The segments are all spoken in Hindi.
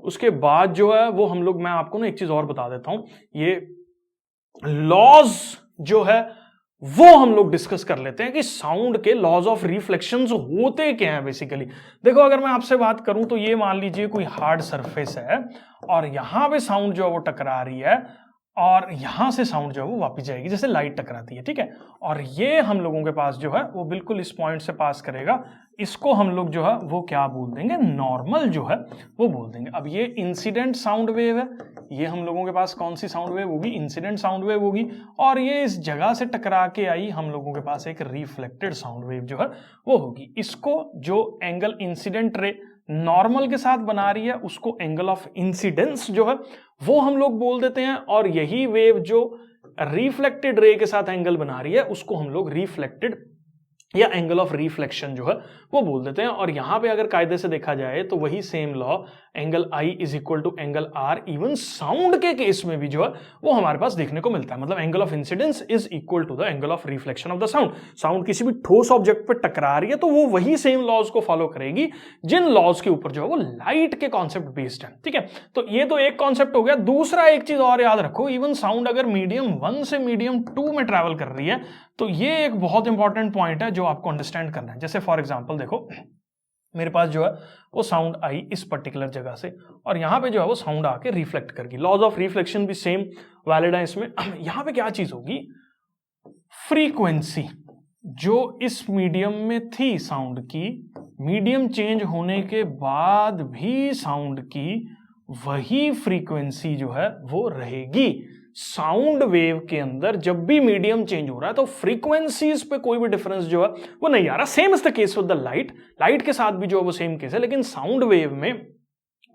उसके बाद जो है वो हम लोग, मैं आपको ना एक चीज और बता देता हूं, ये लॉज जो है वो हम लोग डिस्कस कर लेते हैं कि साउंड के लॉज ऑफ रिफ्लेक्शंस होते क्या हैं बेसिकली। देखो अगर मैं आपसे बात करूं तो ये मान लीजिए कोई हार्ड सरफेस है और यहां पे साउंड जो है वो टकरा रही है और यहां से साउंड जो है वो वापस जाएगी, जैसे लाइट टकराती है, ठीक है। और ये हम लोगों के पास जो है वो बिल्कुल इस पॉइंट से पास करेगा, इसको हम लोग जो है वो क्या बोल देंगे, नॉर्मल जो है वो बोल देंगे। अब ये इंसिडेंट साउंड वेव है, ये हम लोगों के पास कौन सी साउंड वेव होगी, इंसिडेंट साउंड वेव होगी, और ये इस जगह से टकरा के आई, हम लोगों के पास एक रिफ्लेक्टेड साउंड वेव जो है वो होगी। इसको जो एंगल इंसिडेंट रे नॉर्मल के साथ बना रही है उसको एंगल ऑफ इंसिडेंस जो है वो हम लोग बोल देते हैं, और यही वेव जो रिफ्लेक्टेड रे के साथ एंगल बना रही है उसको हम लोग रिफ्लेक्टेड या एंगल ऑफ रिफ्लेक्शन जो है वो बोल देते हैं। और यहां पे अगर कायदे से देखा जाए तो वही same law, angle I is equal to angle R, even sound के केस में भी जो है वो हमारे पास देखने को मिलता है। मतलब angle of incidence is equal to the angle of reflection of the sound. Sound किसी भी ठोस ऑब्जेक्ट पे टकरा रही है तो वो वही सेम लॉज को फॉलो करेगी जिन लॉज के ऊपर जो है वो लाइट के कॉन्सेप्ट बेस्ड है, ठीक है। तो ये तो एक कॉन्सेप्ट हो गया। दूसरा एक चीज और याद रखो, इवन साउंड अगर मीडियम 1 से मीडियम 2 में ट्रैवल कर रही है तो ये एक बहुत इंपॉर्टेंट पॉइंट है जो आपको अंडरस्टैंड करना है। जैसे फॉर एग्जांपल देखो, मेरे पास जो है वो साउंड आई इस पर्टिकुलर जगह से और यहां पे जो है वो साउंड आके रिफ्लेक्ट करगी। लॉज ऑफ रिफ्लेक्शन भी सेम वैलिड है इसमें। यहां पे क्या चीज होगी, फ्रीक्वेंसी जो इस मीडियम में थी साउंड की, मीडियम चेंज होने के बाद भी साउंड की वही फ्रीक्वेंसी जो है वो रहेगी। साउंड वेव के अंदर जब भी मीडियम चेंज हो रहा है तो फ्रीक्वेंसीज पे कोई भी डिफरेंस जो है वो नहीं आ रहा। Same is the case with the light, light के साथ भी जो है वो सेम केस है, लेकिन साउंड वेव में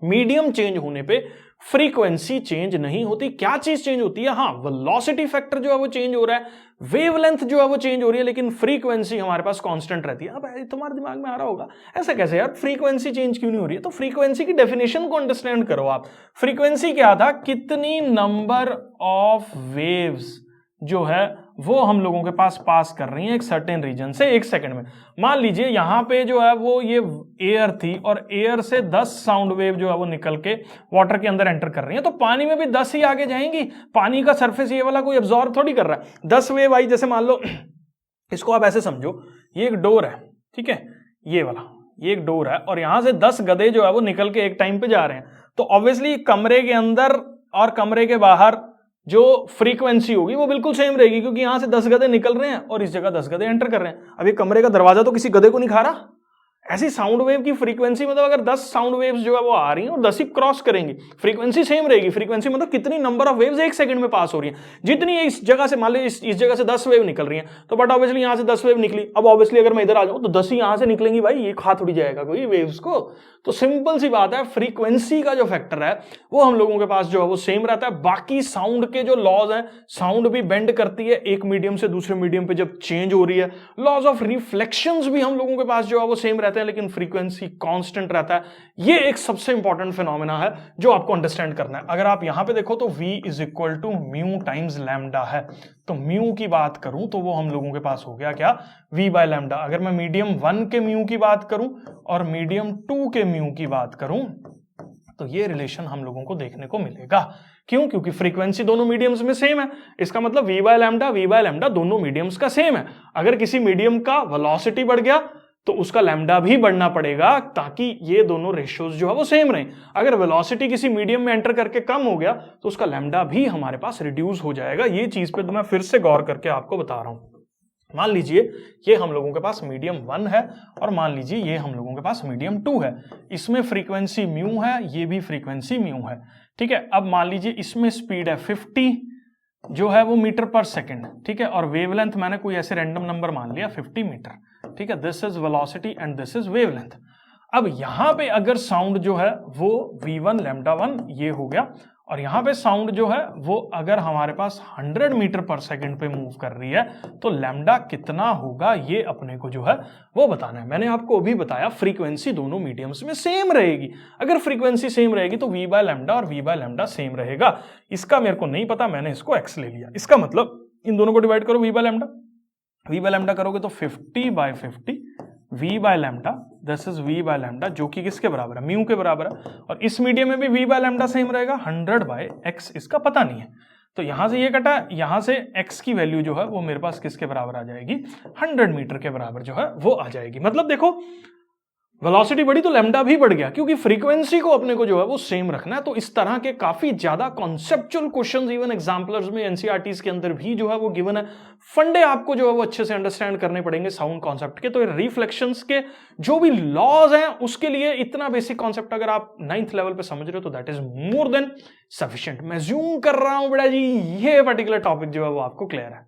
मीडियम चेंज होने पे फ्रीक्वेंसी चेंज नहीं होती। क्या चीज चेंज होती है, हाँ वेलोसिटी फैक्टर जो है वो चेंज हो रहा है, वेवलेंथ जो है वो चेंज हो रही है, लेकिन फ्रीक्वेंसी हमारे पास कांस्टेंट रहती है। अब तुम्हारे दिमाग में आ रहा होगा ऐसा कैसे यार, फ्रीक्वेंसी चेंज क्यों नहीं हो रही है? तो फ्रीक्वेंसी की डेफिनेशन को अंडरस्टैंड करो आप। फ्रीक्वेंसी क्या था, कितनी नंबर ऑफ वेव्स जो है वो हम लोगों के पास कर रही हैं एक सर्टेन रीजन से एक सेकंड में। मान लीजिए यहां पे जो है वो ये एयर थी और एयर से 10 साउंड वेव जो है वो निकल के वाटर के अंदर एंटर कर रही है, तो पानी में भी 10 ही आगे जाएंगी। पानी का सरफेस ये वाला कोई एब्जॉर्ब थोड़ी कर रहा है। 10 वेव आई, जैसे मान लो इसको आप ऐसे समझो, ये एक डोर है, ठीक है, ये वाला ये एक डोर है और यहां से 10 गधे जो है वो निकल के एक टाइम पे जा रहे हैं, तो ऑब्वियसली कमरे के अंदर और कमरे के बाहर जो फ्रीक्वेंसी होगी वो बिल्कुल सेम रहेगी, क्योंकि यहां से 10 गधे निकल रहे हैं और इस जगह 10 गधे एंटर कर रहे हैं। अब ये कमरे का दरवाजा तो किसी गधे को नहीं खा रहा। ऐसी साउंड वेव की फ्रीक्वेंसी मतलब अगर 10 साउंड वेव्स जो है वो आ रही हैं और 10 ही क्रॉस करेंगी, फ्रीक्वेंसी सेम रहेगी। फ्रीक्वेंसी मतलब कितनी नंबर ऑफ वेव्स एक सेकंड में पास हो रही हैं, जितनी इस जगह से, मान लो इस जगह से 10 वेव निकल रही हैं, तो बट ऑब्वियसली यहां से 10 वेव निकली। अब ऑब्वियसली अगर मैं इधर आ जाऊं तो 10 ही यहां से निकलेंगी, भाई ये खा थोड़ी जाएगा कोई वेव्स को। तो सिंपल सी बात है, फ्रीक्वेंसी का जो फैक्टर है वो हम लोगों के पास जो है वो सेम रहता है। बाकी साउंड के जो लॉज हैं, साउंड भी बेंड करती है एक मीडियम से दूसरे मीडियम पे जब चेंज हो रही है। लॉज ऑफ रिफ्लेक्शंस भी हम लोगों के पास जो है वो सेम रहते हैं, लेकिन फ्रीक्वेंसी कांस्टेंट रहता है। ये एक सबसे इंपॉर्टेंट फिनोमेना है जो आपको अंडरस्टैंड करना है। अगर आप यहां पे देखो तो v is equal to mu times lambda है, तो म्यू की बात करूं तो वो हम लोगों के पास हो गया क्या, v बाय लैम्डा। अगर मैं मीडियम 1 के म्यू की बात करूं और मीडियम 2 के म्यू की बात करूं तो ये रिलेशन हम लोगों को देखने को मिलेगा। क्यों? क्योंकि फ्रीक्वेंसी दोनों मीडियम्स में सेम है। इसका मतलब v बाय लैम्डा दोनों मीडियम्स का सेम है। अगर किसी मीडियम का वेलोसिटी बढ़ गया तो उसका लैम्डा भी बढ़ना पड़ेगा ताकि ये दोनों रेशियोज जो है वो सेम रहें। अगर वेलोसिटी किसी मीडियम में एंटर करके कम हो गया तो उसका लैम्डा भी हमारे पास रिड्यूस हो जाएगा। ये चीज पे तो मैं फिर से गौर करके आपको बता रहा हूं। मान लीजिए ये हम लोगों के पास मीडियम 1 है और मान लीजिए ये हम लोगों के पास मीडियम 2 है। इसमें फ्रीक्वेंसी म्यू है, ये भी फ्रीक्वेंसी म्यू है, ठीक है। अब मान लीजिए इसमें स्पीड है 50 जो है वो मीटर पर सेकंड, ठीक है, और वेवलेंथ मैंने कोई ऐसे रैंडम नंबर मान लिया 50 मीटर, ठीक है। This is velocity and this is wavelength. अब यहां पे अगर साउंड जो है वो v1 लैम्डा 1 ये हो गया, और यहां पे साउंड जो है वो अगर हमारे पास 100 मीटर पर सेकंड पे मूव कर रही है तो लैम्डा कितना होगा ये अपने को जो है वो बताना है। मैंने आपको अभी बताया फ्रीक्वेंसी दोनों मीडियम्स में सेम रहेगी। अगर फ्रीक्वेंसी सेम रहेगी तो v बाय लैम्डा और v बाय लैम्डा सेम रहेगा। इसका मेरे को नहीं पता, मैंने इसको x ले लिया। इसका मतलब इन दोनों को डिवाइड करो v बाय लैम्डा करोगे तो 50 by 50 v by lambda, this is v by lambda, जो कि किसके बराबर है, म्यू के बराबर है। और इस मीडियम में भी v बाय लैम्डा सेम रहेगा, 100 बाय x, इसका पता नहीं है। तो यहां से ये कटा, यहां से x की वैल्यू जो है वो मेरे पास किसके बराबर आ जाएगी, 100 मीटर के बराबर जो है वो आ जाएगी। मतलब देखो वेलोसिटी बढ़ी तो लैम्डा भी बढ़ गया, क्योंकि फ्रीक्वेंसी को अपने को जो है वो सेम रखना है। तो इस तरह के काफी ज्यादा कॉन्सेप्चुअल क्वेश्चंस इवन एग्जाम्पलर्स में एनसीईआरटीज के अंदर भी जो है वो गिवन है। फंडे आपको जो है वो अच्छे से अंडरस्टैंड करने पड़ेगे साउंड कॉन्सेप्ट के। तो रिफ्लेक्शंस के जो भी लॉज हैं उसके लिए इतना बेसिक कॉन्सेप्ट अगर आप 9th लेवल पे समझ रहे हो तो that is more than sufficient. मैं ज्यूम कर रहा हूं बेटा जी ये पर्टिकुलर टॉपिक जो है वो आपको क्लियर है।